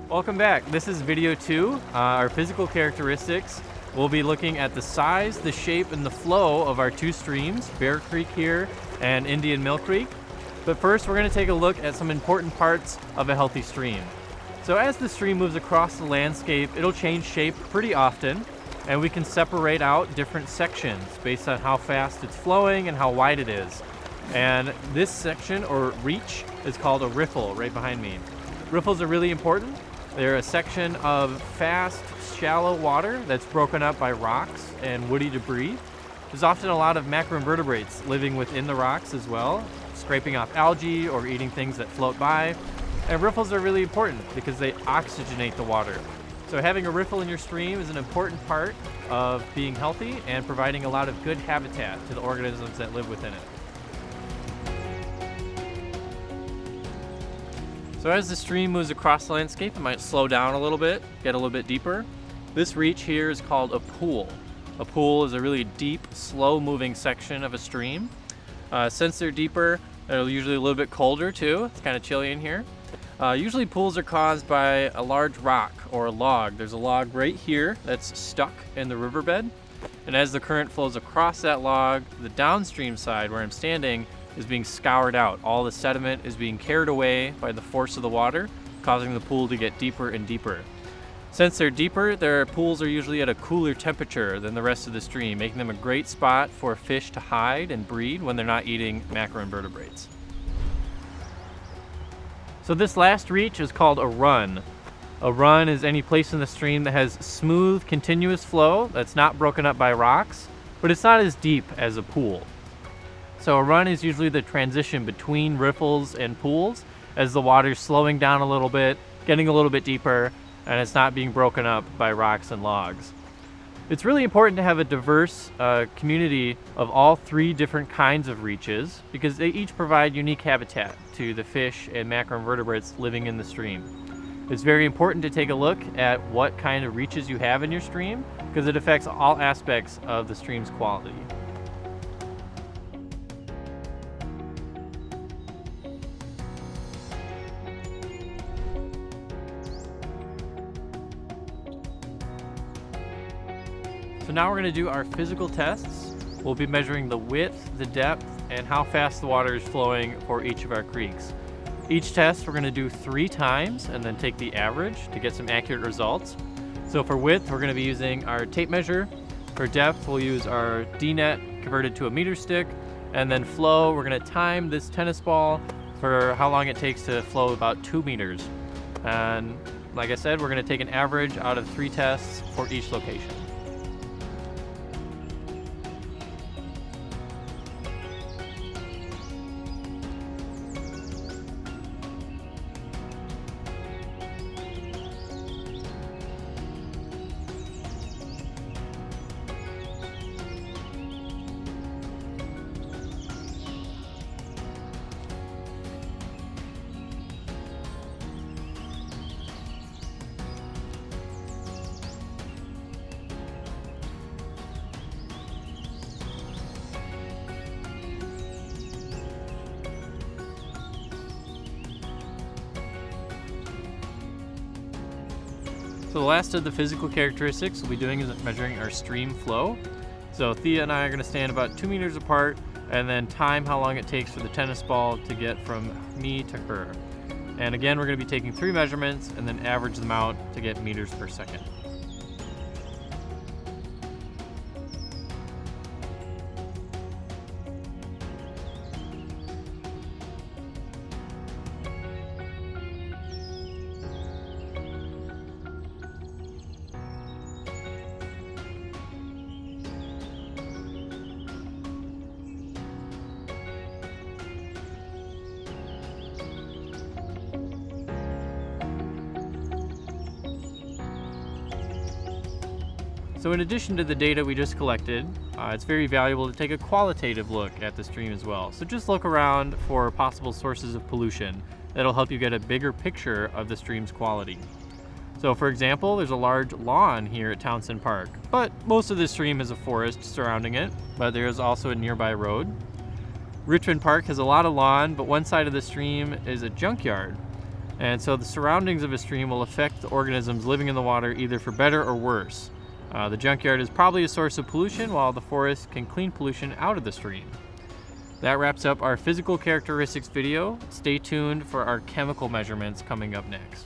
Welcome back. This is video 2, our physical characteristics. We'll be looking at the size, the shape, and the flow of our two streams, Bear Creek here and Indian Mill Creek. But first, we're going to take a look at some important parts of a healthy stream. So as the stream moves across the landscape, it'll change shape pretty often, and we can separate out different sections based on how fast it's flowing and how wide it is. And this section, or reach, is called a riffle right behind me. Riffles are really important. They're a section of fast, shallow water that's broken up by rocks and woody debris. There's often a lot of macroinvertebrates living within the rocks as well, scraping off algae or eating things that float by. And riffles are really important because they oxygenate the water. So having a riffle in your stream is an important part of being healthy and providing a lot of good habitat to the organisms that live within it. So as the stream moves across the landscape, it might slow down a little bit, get a little bit deeper. This reach here is called a pool. A pool is a really deep, slow-moving section of a stream. Since they're deeper, they're usually a little bit colder too. It's kind of chilly in here. Usually pools are caused by a large rock or a log. There's a log right here that's stuck in the riverbed. And as the current flows across that log, the downstream side where I'm standing is being scoured out. All the sediment is being carried away by the force of the water, causing the pool to get deeper and deeper. Since they're deeper, their pools are usually at a cooler temperature than the rest of the stream, making them a great spot for fish to hide and breed when they're not eating macroinvertebrates. So this last reach is called a run. A run is any place in the stream that has smooth, continuous flow that's not broken up by rocks, but it's not as deep as a pool. So a run is usually the transition between riffles and pools as the water's slowing down a little bit, getting a little bit deeper, and it's not being broken up by rocks and logs. It's really important to have a diverse community of all three different kinds of reaches because they each provide unique habitat to the fish and macroinvertebrates living in the stream. It's very important to take a look at what kind of reaches you have in your stream because it affects all aspects of the stream's quality. So now we're going to do our physical tests. We'll be measuring the width, the depth, and how fast the water is flowing for each of our creeks. Each test we're going to do 3 times and then take the average to get some accurate results. So for width, we're going to be using our tape measure. For depth, we'll use our D-net converted to a meter stick. And then flow, we're going to time this tennis ball for how long it takes to flow about 2 meters. And like I said, we're going to take an average out of 3 tests for each location. So the last of the physical characteristics we'll be doing is measuring our stream flow. So Thea and I are going to stand about 2 meters apart and then time how long it takes for the tennis ball to get from me to her. And again, we're going to be taking 3 measurements and then average them out to get meters per second. So in addition to the data we just collected, it's very valuable to take a qualitative look at the stream as well. So just look around for possible sources of pollution. That'll help you get a bigger picture of the stream's quality. So for example, there's a large lawn here at Townsend Park, but most of the stream is a forest surrounding it, but there is also a nearby road. Richmond Park has a lot of lawn, but one side of the stream is a junkyard. And so the surroundings of a stream will affect the organisms living in the water either for better or worse. The junkyard is probably a source of pollution, while the forest can clean pollution out of the stream. That wraps up our physical characteristics video. Stay tuned for our chemical measurements coming up next.